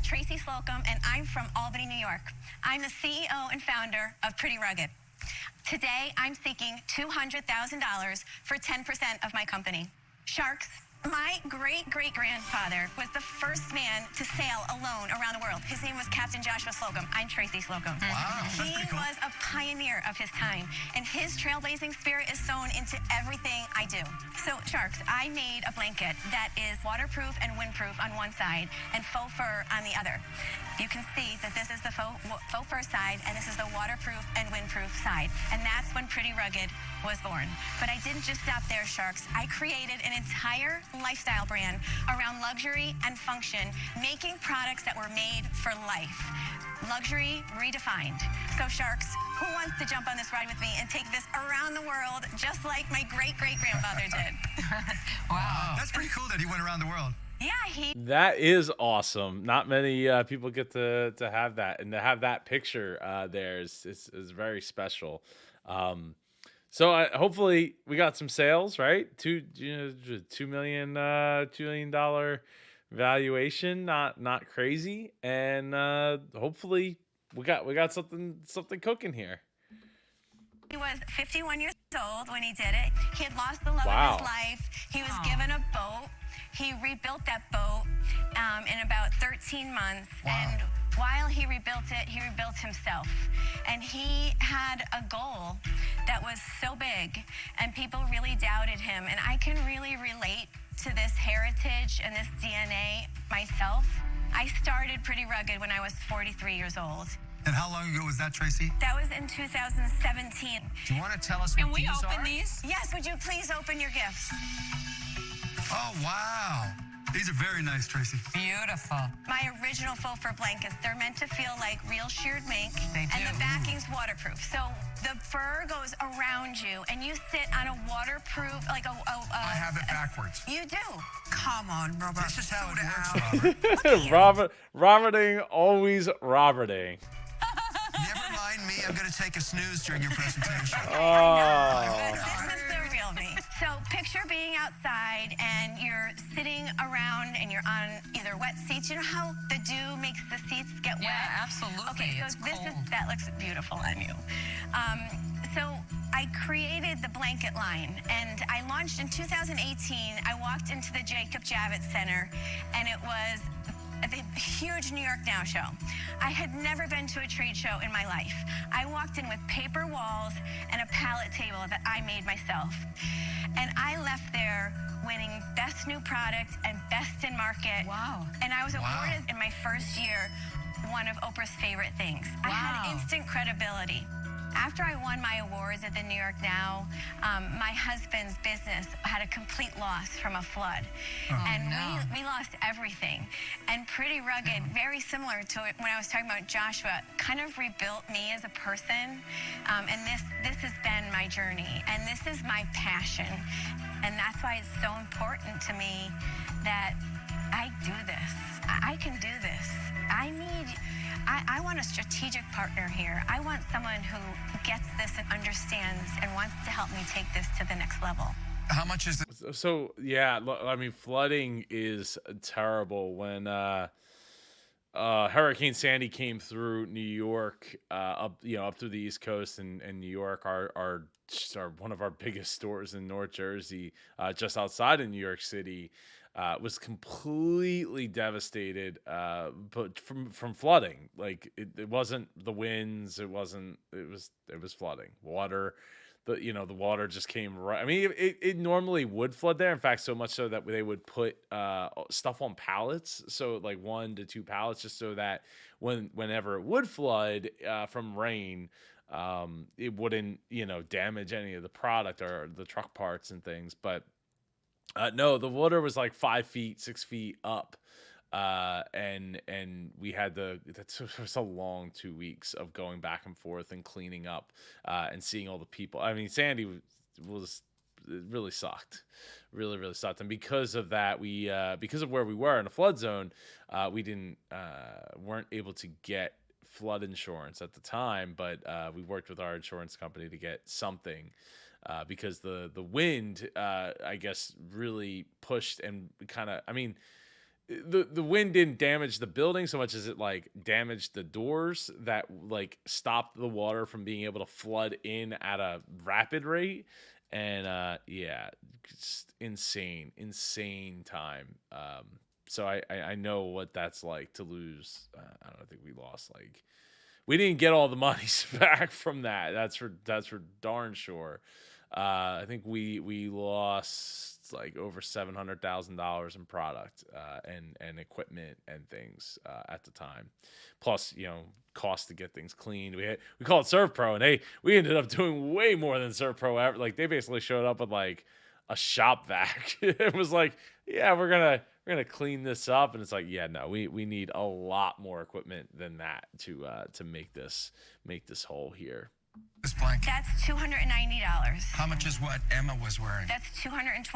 Tracy Slocum, and I'm from Albany, New York. I'm the CEO and founder of Pretty Rugged. Today, I'm seeking $200,000 for 10% of my company. Sharks. My great-great-grandfather was the first man to sail alone around the world. His name was Captain Joshua Slocum. I'm Tracy Slocum. Wow, that's he pretty cool. was a pioneer of his time, and his trailblazing spirit is sewn into everything I do. So, Sharks, I made a blanket that is waterproof and windproof on one side and faux fur on the other. You can see that this is the faux fur side, and this is the waterproof and windproof side. And that's when Pretty Rugged was born. But I didn't just stop there, Sharks. I created an entire lifestyle brand around luxury and function, making products that were made for life. Luxury redefined. So, Sharks, who wants to jump on this ride with me and take this around the world just like my great-great-grandfather did? Wow. That's pretty cool that he went around the world. Yeah, That is awesome. Not many people get to have that, and to have that picture there is very special. So hopefully we got some sales, right? $2 million valuation, not crazy, and hopefully we got something cooking here. he was 51 years old when he did it. He had lost the love Wow. of his life. He was given a boat. He rebuilt that boat in about 13 months. Wow. And while he rebuilt it, he rebuilt himself. And he had a goal that was so big, and people really doubted him. And I can really relate to this heritage and this DNA myself. I started Pretty Rugged when I was 43 years old. And how long ago was that, Tracy? That was in 2017. Do you want to tell us Can what we these open are? these? Yes, would you please open your gifts? Oh, wow. These are very nice, Tracy. Beautiful. My original faux fur blankets, they're meant to feel like real sheared mink. They And do. the backing's waterproof. So the fur goes around you, and you sit on a waterproof, like I have it backwards. You do. Come on, Robert. This is how it Slow works, down. Robert. Roberting, always Roberting. Never mind me. I'm going to take a snooze during your presentation. But this is the real me. So picture being outside, and you're sitting around, and you're on either wet seats. You know how the dew makes the seats get Yeah, wet? absolutely. Okay, so It's cold. that looks beautiful on you. So I created the blanket line, and I launched in 2018. I walked into the Jacob Javits Center, and it was the huge New York Now show. I had never been to a trade show in my life. I walked in with paper walls and a pallet table that I made myself. And I left there winning Best New Product and Best in Market. Wow. And I was awarded in my first year one of Oprah's favorite things. I had Wow. instant credibility. After I won my awards at the New York Now, my husband's business had a complete loss from a flood. And no. we lost everything. And Pretty Rugged, very similar to it when I was talking about Joshua, kind of rebuilt me as a person. And this has been my journey. And this is my passion. And that's why it's so important to me that I do this. I can do this. I want a strategic partner here. I want someone who gets this and understands and wants to help me take this to the next level. How much is it? So yeah, I mean, flooding is terrible. When Hurricane Sandy came through New York, up through the East Coast and New York, our one of our biggest stores in North Jersey, just outside of New York City, was completely devastated, but from flooding. Like it wasn't the winds, it was flooding. Water, the water just came right. I mean, it normally would flood there. In fact, so much so that they would put stuff on pallets, so like 1 to 2 pallets, just so that whenever it would flood from rain, it wouldn't damage any of the product or the truck parts and things. But no, the water was like 5 feet, 6 feet up. And we had it was a long 2 weeks of going back and forth and cleaning up, and seeing all the people. I mean, Sandy was it really sucked, really sucked. And because of that, because of where we were in a flood zone, we weren't able to get flood insurance at the time, but we worked with our insurance company to get something. Because the wind, I guess, really pushed and kind of, I mean, the wind didn't damage the building so much as it like damaged the doors that like stopped the water from being able to flood in at a rapid rate. And yeah, just insane time. So I know what that's like to lose. I don't think we lost like we didn't get all the monies back from that. That's for darn sure. I think we lost like over $700,000 in product and equipment and things at the time. Plus, cost to get things cleaned. We call it Serve Pro, and we ended up doing way more than Serve Pro ever. Like they basically showed up with like a shop vac. It was like, yeah, we're gonna clean this up, and it's like, yeah, no, we need a lot more equipment than that to make this whole here. This blanket. That's $290. How much is what Emma was wearing? That's $220.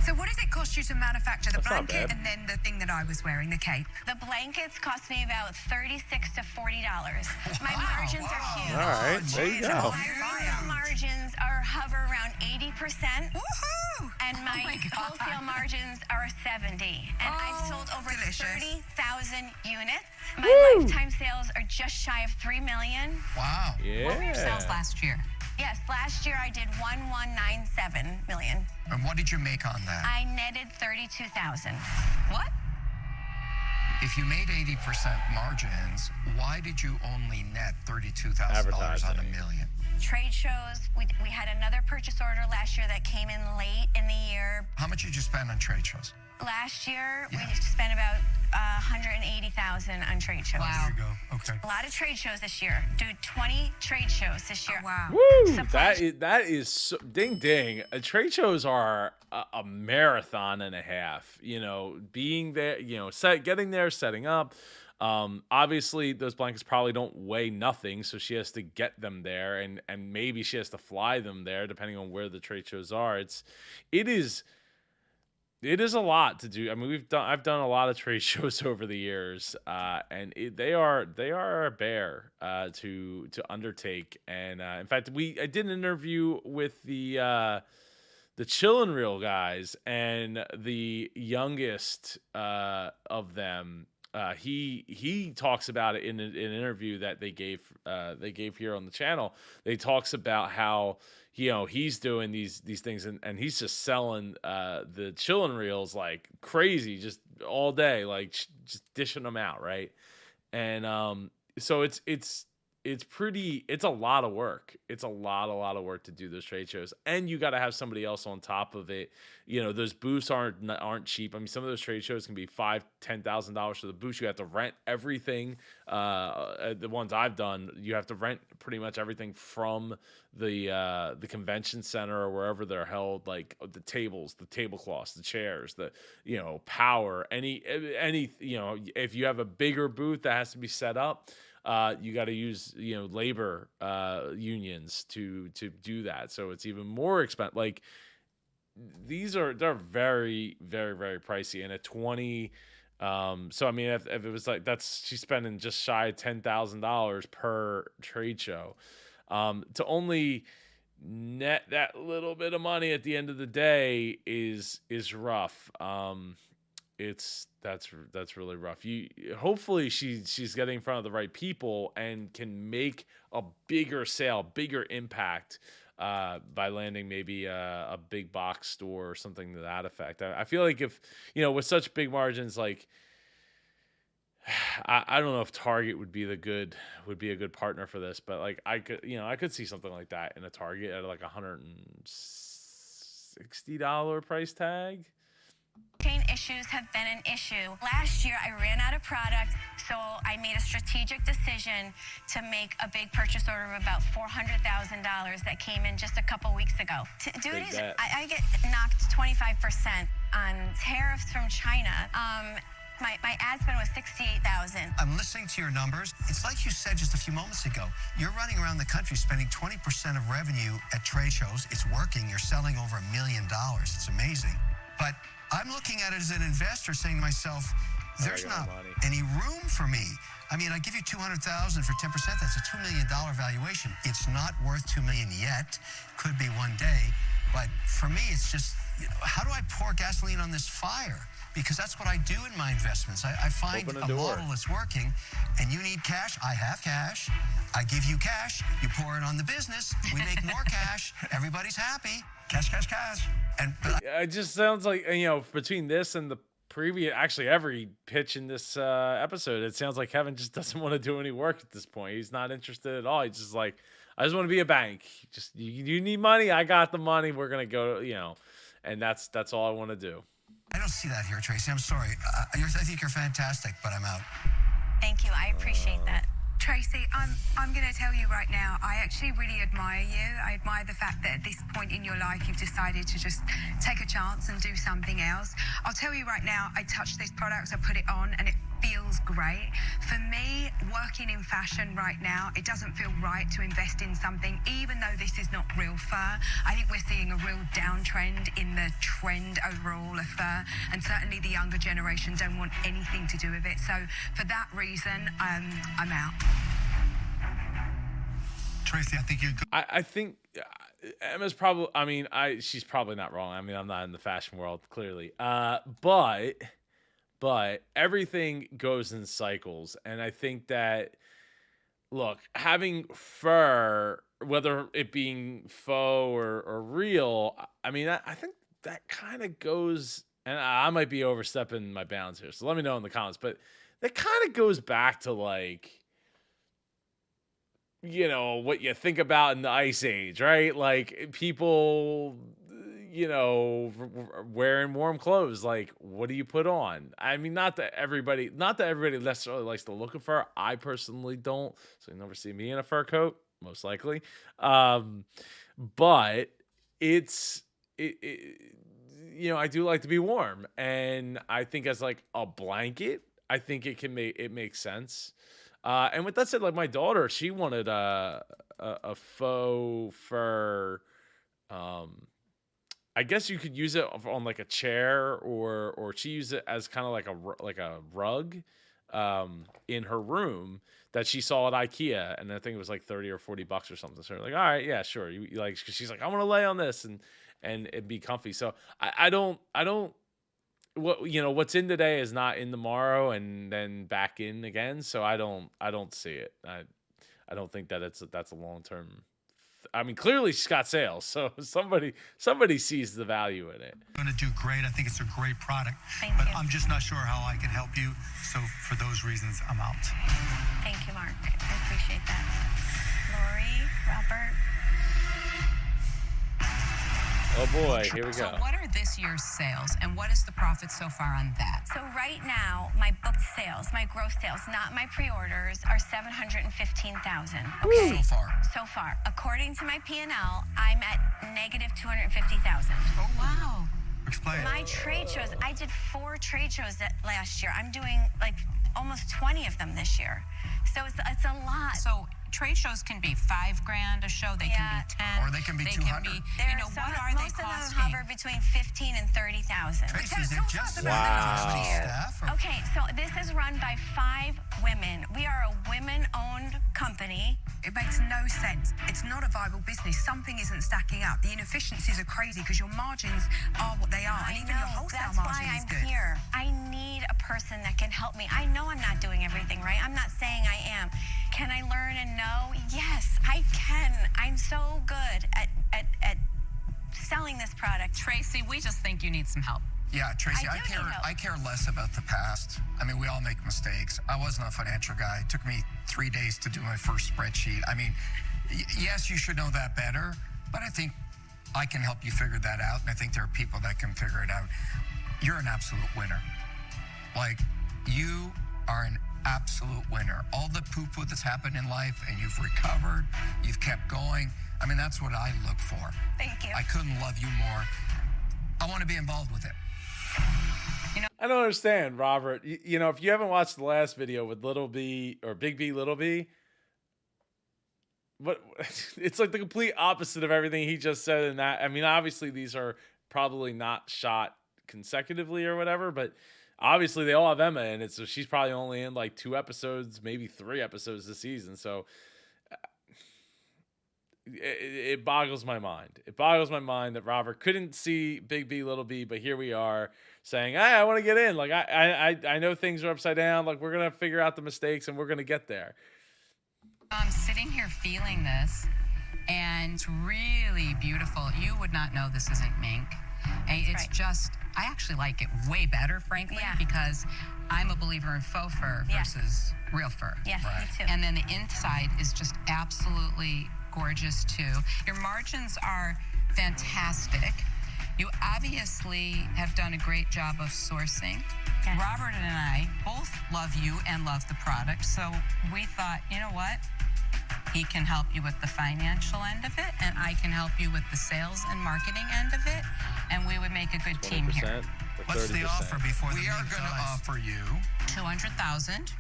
So what does it cost you to manufacture the That's not blanket bad. and then the thing that I was wearing, the cape? The blankets cost me about $36 to $40. My margins are huge. All right, there you go. My retail margins hover around 80%. Woohoo! And my God. wholesale margins are 70. And I've sold over delicious. 30,000 units. My lifetime sales are just shy of 3 million. Wow. Yeah. What were your sales last year? Yes, last year I did 1197 million. And what did you make on that? I netted 32,000. What? If you made 80% margins, why did you only net $32,000 on Advertising. $1 million? Trade shows, we had another purchase order last year that came in late in the year. How much did you spend on trade shows? Last year, we spent about 180,000 on trade shows. Wow. There you go. Okay. A lot of trade shows this year. Do 20 trade shows this year. Oh, wow. Woo! Supply- That is so, ding ding. Trade shows are a marathon and a half. Being there, getting there, setting up. Obviously, those blankets probably don't weigh nothing, so she has to get them there, and maybe she has to fly them there, depending on where the trade shows are. It is a lot to do. I mean, I've done a lot of trade shows over the years, and they are a bear to undertake. And in fact, I did an interview with the Chillin' Reel guys, and the youngest of them. He talks about it in an interview that they gave here on the channel. They talks about how he's doing these things and he's just selling the Chillin' Reels like crazy, just all day, like just dishing them out, right? And so it's a lot of work. It's a lot of work to do those trade shows, and you got to have somebody else on top of it. Those booths aren't cheap. I mean, some of those trade shows can be $5,000-$10,000 for the booths. You have to rent everything. The ones I've done, you have to rent pretty much everything from the convention center or wherever they're held, like the tables, the tablecloths, the chairs, the power, any if you have a bigger booth that has to be set up. You got to use labor unions to do that, so it's even more expensive. Like they're very, very, very pricey. And at 20, so I mean, if it was like she's spending just shy of $10,000 per trade show, to only net that little bit of money at the end of the day is rough. That's really rough. Hopefully she's getting in front of the right people and can make a bigger sale, bigger impact by landing maybe a big box store or something to that effect. I feel like if with such big margins, like I don't know if Target would be a good partner for this, but like I could see something like that in a Target at like $160 price tag. Chain issues have been an issue. Last year, I ran out of product, so I made a strategic decision to make a big purchase order of about $400,000 that came in just a couple weeks ago. Duties, I get knocked 25% on tariffs from China. My ad spend was $68,000. I'm listening to your numbers. It's like you said just a few moments ago. You're running around the country spending 20% of revenue at trade shows. It's working. You're selling over $1 million. It's amazing. But I'm looking at it as an investor saying to myself, there's not any room for me. I mean, I give you $200,000 for 10%. That's a $2 million valuation. It's not worth $2 million yet. Could be one day. But for me, it's just how do I pour gasoline on this fire? Because that's what I do in my investments. I find Open a a door. model that's working, and you need cash. I have cash. I give you cash. You pour it on the business. We make more cash. Everybody's happy. Cash, cash, cash. And It just sounds like, between this and the previous, actually every pitch in this episode, it sounds like Kevin just doesn't want to do any work at this point. He's not interested at all. He's just like, I just want to be a bank. Just you need money. I got the money. We're gonna go. And that's all I want to do. I don't see that here, Tracy. I'm sorry. I think you're fantastic, but I'm out. Thank you. I appreciate that. Tracy, I'm going to tell you right now, I actually really admire you. I admire the fact that at this point in your life, you've decided to just take a chance and do something else. I'll tell you right now, I touched this product, I put it on, and it feels great. For me, working in fashion right now, it doesn't feel right to invest in something, even though this is not real fur. I think we're seeing a real downtrend in the trend overall of fur, and certainly the younger generation don't want anything to do with it. So for that reason, I'm out. Tracy, I think you're good. I think Emma's probably. I mean, she's probably not wrong. I mean, I'm not in the fashion world clearly. But everything goes in cycles, and I think that, look, having fur, whether it being faux or real, I mean, I think that kind of goes, and I might be overstepping my bounds here, so let me know in the comments, but that kind of goes back to, like, what you think about in the Ice Age, right? Like, people, wearing warm clothes. Like, what do you put on? I mean, not that everybody necessarily likes the look of fur. I personally don't, so you never see me in a fur coat, most likely. But I do like to be warm, and I think as like a blanket, I think it makes sense. And with that said, like, my daughter, she wanted a faux fur. I guess you could use it on like a chair, or she used it as kind of like a rug in her room that she saw at IKEA, and I think it was like 30 or 40 bucks or something. So we're like, all right, yeah, sure. You like, 'cause she's like, I want to lay on this and it'd be comfy. So I don't what's in today is not in tomorrow, and then back in again. So I don't see it. I don't think that that's a long term. I mean, clearly she's got sales, so somebody sees the value in it. Going to do great. I think it's a great product. Thank but you. I'm just not sure how I can help you. So for those reasons, I'm out. Thank you, Mark. I appreciate that. Lori, Robert. Oh boy, here we So go. what are this year's sales, and what is the profit so far on that? So right now, my booked sales, my gross sales, not my pre-orders, are $715,000. Okay. So far. So far, according to my P&L, I'm at negative $250,000. Oh, wow. Explain. My trade shows, I did 4 trade shows last year. I'm doing like almost 20 of them this year. So it's a lot. So trade shows can be $5,000 a show. They can be 10. Or they can be 200. Some, what are they most of them costing? hover between 15 and 30,000. Tracy, is it just Wow. staff? Or? Okay, so this is run by 5 women. We are a women-owned company. It makes no sense. It's not a viable business. Something isn't stacking up. The inefficiencies are crazy because your margins are what they are. And even your wholesale That's why margin is I'm good. here. I need a person that can help me. I know I'm not doing everything right. I'm not saying I am. Can I learn and know? Yes, I can. I'm so good at selling this product. Tracy, we just think you need some help. Yeah, Tracy, I do need help. I care less about the past. I mean, we all make mistakes. I wasn't a financial guy. It took me 3 days to do my first spreadsheet. I mean, yes, you should know that better, but I think I can help you figure that out, and I think there are people that can figure it out. You're an absolute winner. Like, you are an absolute winner. All the poo-poo that's happened in life, and you've recovered, you've kept going. I mean, that's what I look for. Thank you. I couldn't love you more. I want to be involved with it. I don't understand, Robert. If you haven't watched the last video with Little B or Big B, Little B, but it's like the complete opposite of everything he just said in that. I mean, obviously these are probably not shot consecutively or whatever, but obviously they all have Emma in it, so she's probably only in like 2 episodes, maybe 3 episodes this season. So it boggles my mind. It boggles my mind that Robert couldn't see Big B, Little B, but here we are saying, "Hey, I want to get in. Like I know things are upside down. Like we're gonna figure out the mistakes and we're gonna get there." I'm sitting here feeling this, and it's really beautiful. You would not know this isn't mink. And it's right. just, I actually like it way better, frankly, Yeah. because I'm a believer in faux fur Yes. versus real fur. Yes, me too. And then the inside is just absolutely gorgeous too. Your margins are fantastic. You obviously have done a great job of sourcing. Yes. Robert and I both love you and love the product, so we thought, you know what? He can help you with the financial end of it, and I can help you with the sales and marketing end of it, and we would make a good team here. 20% or What's the 30%? offer before We the are mink going to dies? offer you 200,000.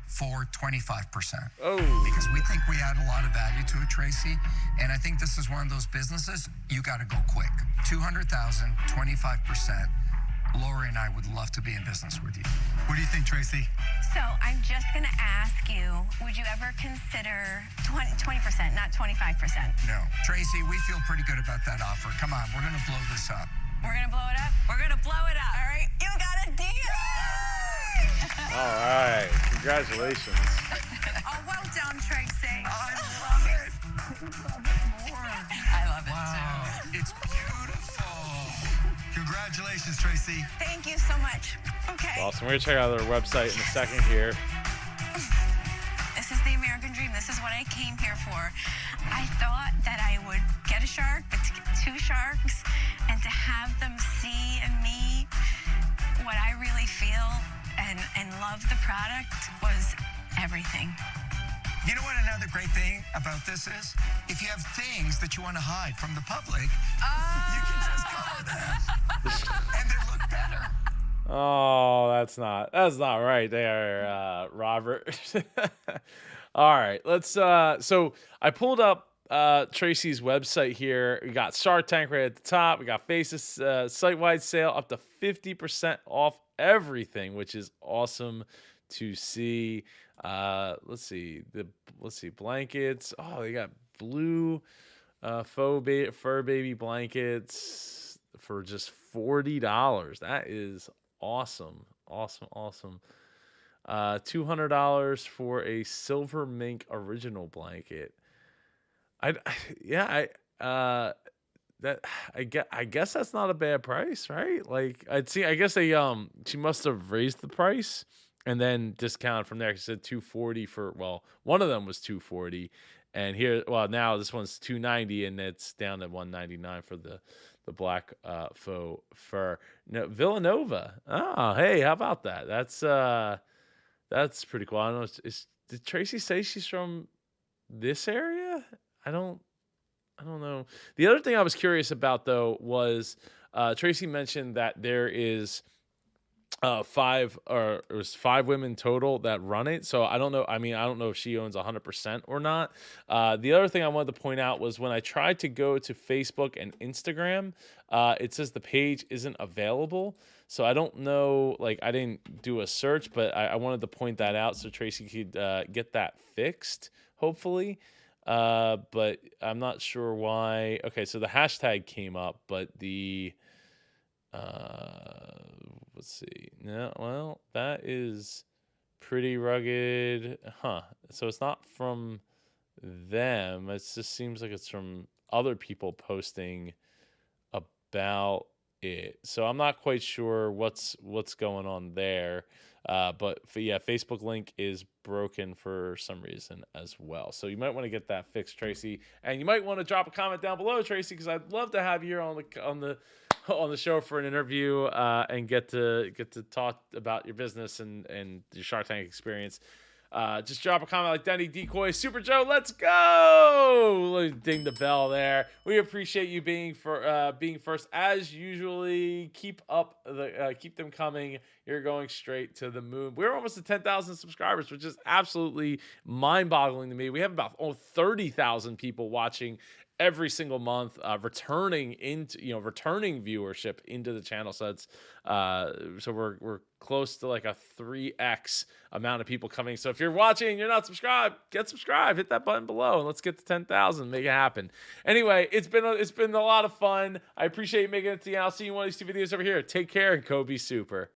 for 25%. Oh, Because we think we add a lot of value to it, Tracy. And I think this is one of those businesses, you got to go quick. 200,000, 25%. Lori and I would love to be in business with you. What do you think, Tracy? So I'm just going to ask you, would you ever consider 20%, not 25%? No. Tracy, we feel pretty good about that offer. Come on, we're going to blow this up. We're going to blow it up? We're going to blow it up. All right, you got a deal! all right. Congratulations. Oh, well done, Tracy. I love it. I love it Wow, too. it's beautiful. Congratulations, Tracy. Thank you so much. Okay. Awesome. We're gonna check out their website in a second here. This is the American dream. This is what I came here for. I thought that I would get a shark, but to get two sharks and to have them see in me what I really feel and love the product was everything. You know what another great thing about this is? If you have things that you want to hide from the public, you can just cover them. And they look better. Oh, that's not right there, Robert. All right, let's so I pulled up Tracy's website here. We got Shark Tank right at the top. We got Faces site-wide sale up to 50% off everything, which is awesome to see. Let's see blankets. Oh, they got blue fur baby blankets for just $40. That is awesome. $200 for a silver mink original blanket. I guess that's not a bad price, right? Like I guess they she must have raised the price and then discounted from there. She said $240 for, well, one of them was $240, and here, well, now this one's $290, and it's down to $199 for the black faux fur. No, Villanova. Oh, hey, how about that? That's pretty cool. I don't know. Did Tracy say she's from this area? I don't know. The other thing I was curious about though was Tracy mentioned that there is five women total that run it. So I don't know. I mean, I don't know if she owns 100% or not. The other thing I wanted to point out was when I tried to go to Facebook and Instagram, it says the page isn't available. So I don't know, like I didn't do a search, but I wanted to point that out so Tracy could get that fixed, hopefully. But I'm not sure why. Okay, so the hashtag came up, but the let's see. No, well, that is pretty rugged, huh? So it's not from them. It just seems like it's from other people posting about it. So I'm not quite sure what's going on there. But yeah, Facebook link is broken for some reason as well. So you might want to get that fixed, Tracy, and you might want to drop a comment down below, Tracy, because I'd love to have you here on the show for an interview and get to talk about your business and your Shark Tank experience. Just drop a comment like Denny Decoy, Super Joe, let's go! Ding the bell there. We appreciate you being first as usually. Keep them coming. You're going straight to the moon. We're almost at 10,000 subscribers, which is absolutely mind-boggling to me. We have about 30,000 people watching every single month, returning viewership into the channel. So we're close to like a 3x amount of people coming. So if you're watching and you're not subscribed, get subscribed, hit that button below, and let's get to 10,000, make it happen. Anyway, it's been a lot of fun. I appreciate you making it to the end. I'll see you in one of these 2 videos over here. Take care and go be super.